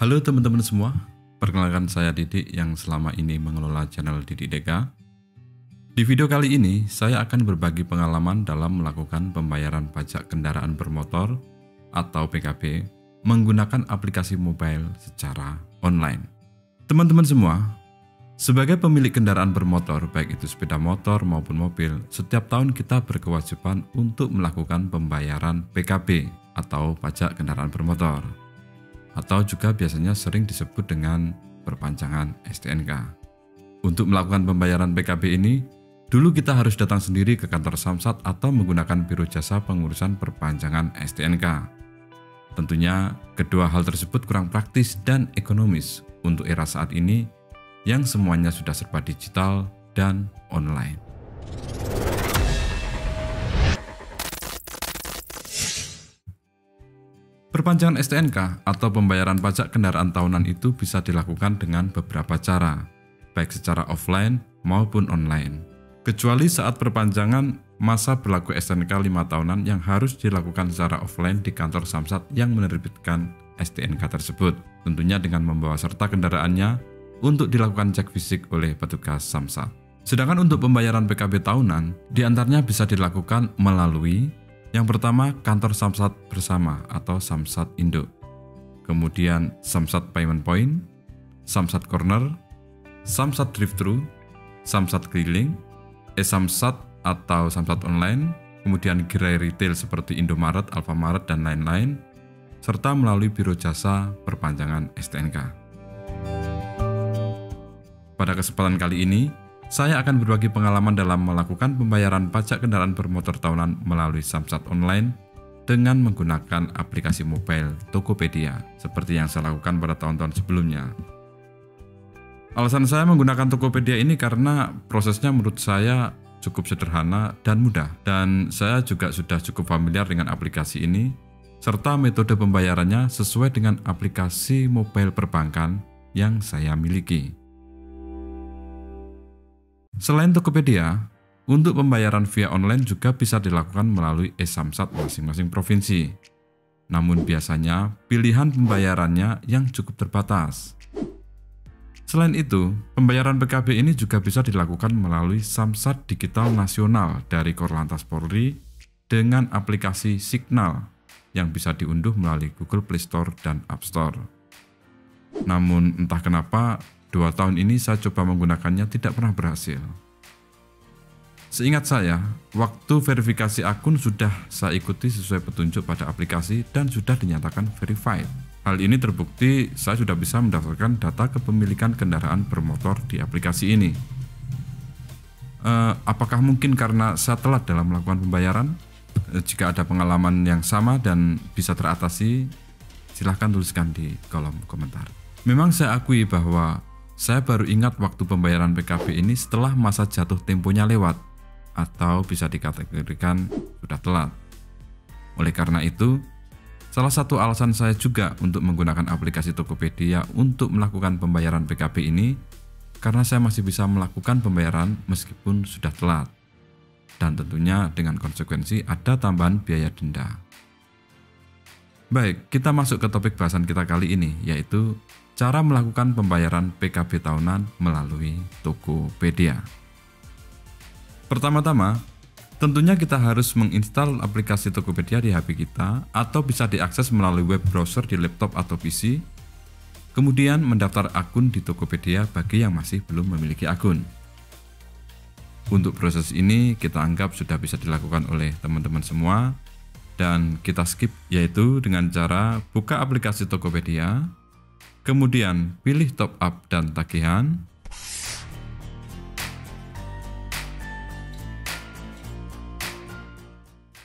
Halo teman-teman semua, perkenalkan saya Didik yang selama ini mengelola channel Didik Deka. Di video kali ini, saya akan berbagi pengalaman dalam melakukan pembayaran pajak kendaraan bermotor atau PKB menggunakan aplikasi mobile secara online. Teman-teman semua, sebagai pemilik kendaraan bermotor, baik itu sepeda motor maupun mobil, setiap tahun kita berkewajiban untuk melakukan pembayaran PKB atau pajak kendaraan bermotor, atau juga biasanya sering disebut dengan perpanjangan STNK. Untuk melakukan pembayaran PKB ini, dulu kita harus datang sendiri ke kantor Samsat atau menggunakan biro jasa pengurusan perpanjangan STNK. Tentunya, kedua hal tersebut kurang praktis dan ekonomis untuk era saat ini yang semuanya sudah serba digital dan online. Perpanjangan STNK atau pembayaran pajak kendaraan tahunan itu bisa dilakukan dengan beberapa cara, baik secara offline maupun online. Kecuali saat perpanjangan masa berlaku STNK 5 tahunan yang harus dilakukan secara offline di kantor Samsat yang menerbitkan STNK tersebut, tentunya dengan membawa serta kendaraannya untuk dilakukan cek fisik oleh petugas Samsat. Sedangkan untuk pembayaran PKB tahunan, diantaranya bisa dilakukan melalui yang pertama, kantor Samsat bersama atau Samsat Induk. Kemudian Samsat Payment Point, Samsat Corner, Samsat Drive-Thru, Samsat Keliling, Samsat atau Samsat Online, kemudian gerai retail seperti Indomaret, Alfamaret, dan lain-lain, serta melalui biro jasa perpanjangan STNK. Pada kesempatan kali ini, saya akan berbagi pengalaman dalam melakukan pembayaran pajak kendaraan bermotor tahunan melalui Samsat Online dengan menggunakan aplikasi mobile Tokopedia, seperti yang saya lakukan pada tahun-tahun sebelumnya. Alasan saya menggunakan Tokopedia ini karena prosesnya menurut saya cukup sederhana dan mudah, dan saya juga sudah cukup familiar dengan aplikasi ini, serta metode pembayarannya sesuai dengan aplikasi mobile perbankan yang saya miliki. Selain Tokopedia, untuk pembayaran via online juga bisa dilakukan melalui e-Samsat masing-masing provinsi. Namun biasanya pilihan pembayarannya yang cukup terbatas. Selain itu, pembayaran PKB ini juga bisa dilakukan melalui Samsat Digital Nasional dari Korlantas Polri dengan aplikasi Signal yang bisa diunduh melalui Google Play Store dan App Store. Namun entah kenapa, 2 tahun ini saya coba menggunakannya tidak pernah berhasil. Seingat saya, waktu verifikasi akun sudah saya ikuti sesuai petunjuk pada aplikasi dan sudah dinyatakan verified. Hal ini terbukti saya sudah bisa mendaftarkan data kepemilikan kendaraan bermotor di aplikasi ini. Apakah mungkin karena saya telat dalam melakukan pembayaran? Jika ada pengalaman yang sama dan bisa teratasi, silahkan tuliskan di kolom komentar. Memang saya akui bahwa saya baru ingat waktu pembayaran PKB ini setelah masa jatuh temponya lewat, atau bisa dikategorikan sudah telat. Oleh karena itu, salah satu alasan saya juga untuk menggunakan aplikasi Tokopedia untuk melakukan pembayaran PKB ini, karena saya masih bisa melakukan pembayaran meskipun sudah telat. Dan tentunya dengan konsekuensi ada tambahan biaya denda. Baik, kita masuk ke topik bahasan kita kali ini, yaitu cara melakukan pembayaran PKB tahunan melalui Tokopedia. Pertama-tama, tentunya kita harus menginstal aplikasi Tokopedia di HP kita atau bisa diakses melalui web browser di laptop atau PC. Kemudian mendaftar akun di Tokopedia bagi yang masih belum memiliki akun. Untuk proses ini kita anggap sudah bisa dilakukan oleh teman-teman semua dan kita skip, yaitu dengan cara buka aplikasi Tokopedia. Kemudian pilih top up dan tagihan.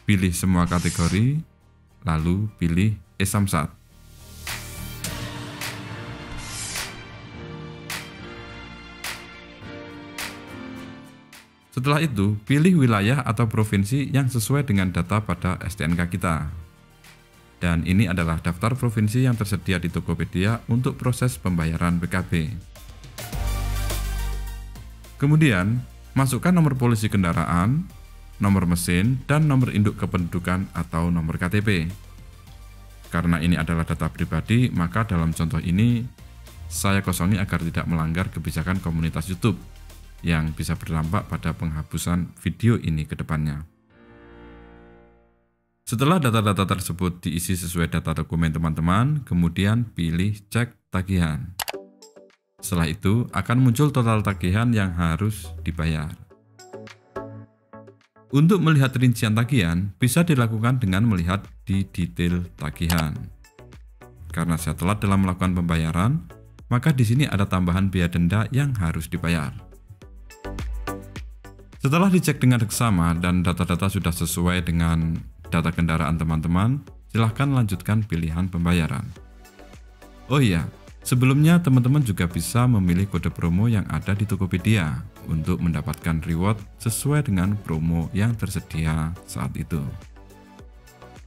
Pilih semua kategori, lalu pilih e-Samsat. Setelah itu, pilih wilayah atau provinsi yang sesuai dengan data pada STNK kita. Dan ini adalah daftar provinsi yang tersedia di Tokopedia untuk proses pembayaran PKB. Kemudian, masukkan nomor polisi kendaraan, nomor mesin, dan nomor induk kependudukan atau nomor KTP. Karena ini adalah data pribadi, maka dalam contoh ini saya kosongi agar tidak melanggar kebijakan komunitas YouTube yang bisa berdampak pada penghapusan video ini ke depannya. Setelah data-data tersebut diisi sesuai data dokumen teman-teman, kemudian pilih cek tagihan. Setelah itu akan muncul total tagihan yang harus dibayar. Untuk melihat rincian tagihan, bisa dilakukan dengan melihat di detail tagihan. Karena saya telat dalam melakukan pembayaran, maka di sini ada tambahan biaya denda yang harus dibayar. Setelah dicek dengan seksama dan data-data sudah sesuai dengan data kendaraan teman-teman, silahkan lanjutkan pilihan pembayaran. Oh iya, sebelumnya teman-teman juga bisa memilih kode promo yang ada di Tokopedia untuk mendapatkan reward sesuai dengan promo yang tersedia saat itu.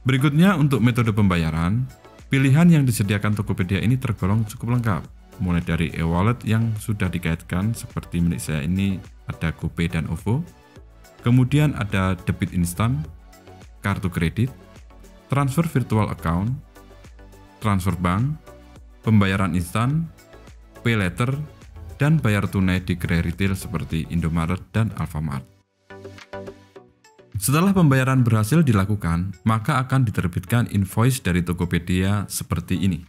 Berikutnya untuk metode pembayaran, pilihan yang disediakan Tokopedia ini tergolong cukup lengkap, mulai dari e-wallet yang sudah dikaitkan seperti milik saya ini ada GoPay dan OVO, kemudian ada debit instan, kartu kredit, transfer virtual account, transfer bank, pembayaran instan, pay letter, dan bayar tunai di gerai retail seperti Indomaret dan Alfamart. Setelah pembayaran berhasil dilakukan, maka akan diterbitkan invoice dari Tokopedia seperti ini.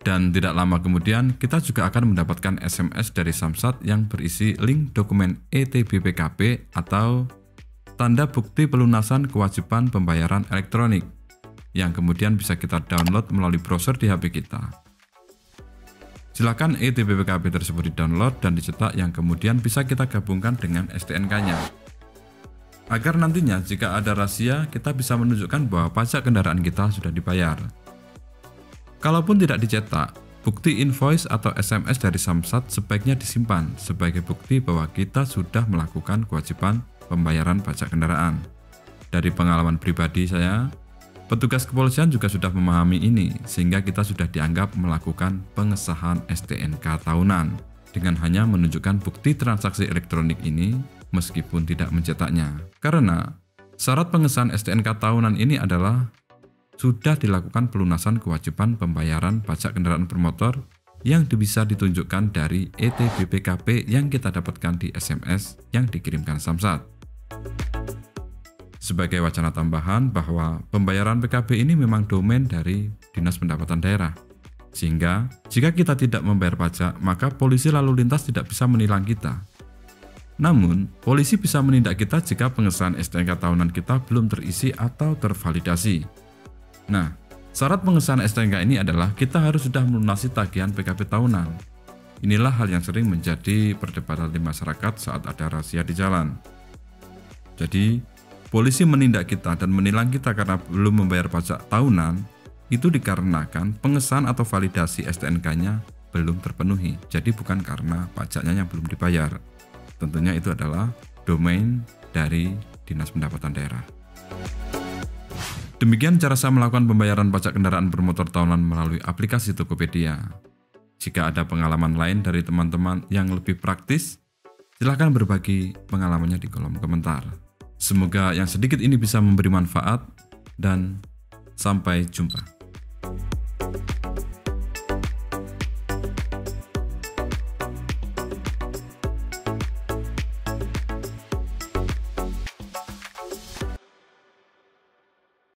Dan tidak lama kemudian, kita juga akan mendapatkan SMS dari Samsat yang berisi link dokumen ETBPKB atau tanda bukti pelunasan kewajiban pembayaran elektronik, yang kemudian bisa kita download melalui browser di HP kita. Silakan ETBPKB tersebut di-download dan dicetak yang kemudian bisa kita gabungkan dengan STNK-nya. Agar nantinya jika ada rahasia, kita bisa menunjukkan bahwa pajak kendaraan kita sudah dibayar. Kalaupun tidak dicetak, bukti invoice atau SMS dari Samsat sebaiknya disimpan sebagai bukti bahwa kita sudah melakukan kewajiban pembayaran pajak kendaraan. Dari pengalaman pribadi saya, petugas kepolisian juga sudah memahami ini, sehingga kita sudah dianggap melakukan pengesahan STNK tahunan dengan hanya menunjukkan bukti transaksi elektronik ini meskipun tidak mencetaknya. Karena syarat pengesahan STNK tahunan ini adalah sudah dilakukan pelunasan kewajiban pembayaran pajak kendaraan bermotor yang bisa ditunjukkan dari ETBPKB yang kita dapatkan di SMS yang dikirimkan Samsat. Sebagai wacana tambahan bahwa pembayaran PKB ini memang domain dari Dinas Pendapatan Daerah. Sehingga jika kita tidak membayar pajak, maka polisi lalu lintas tidak bisa menilang kita. Namun, polisi bisa menindak kita jika pengesahan STNK tahunan kita belum terisi atau tervalidasi. Nah, syarat pengesahan STNK ini adalah kita harus sudah melunasi tagihan PKB tahunan. Inilah hal yang sering menjadi perdebatan di masyarakat saat ada razia di jalan. Jadi, polisi menindak kita dan menilang kita karena belum membayar pajak tahunan, itu dikarenakan pengesahan atau validasi STNK-nya belum terpenuhi. Jadi bukan karena pajaknya yang belum dibayar. Tentunya itu adalah domain dari Dinas Pendapatan Daerah. Demikian cara saya melakukan pembayaran pajak kendaraan bermotor tahunan melalui aplikasi Tokopedia. Jika ada pengalaman lain dari teman-teman yang lebih praktis, silahkan berbagi pengalamannya di kolom komentar. Semoga yang sedikit ini bisa memberi manfaat dan sampai jumpa.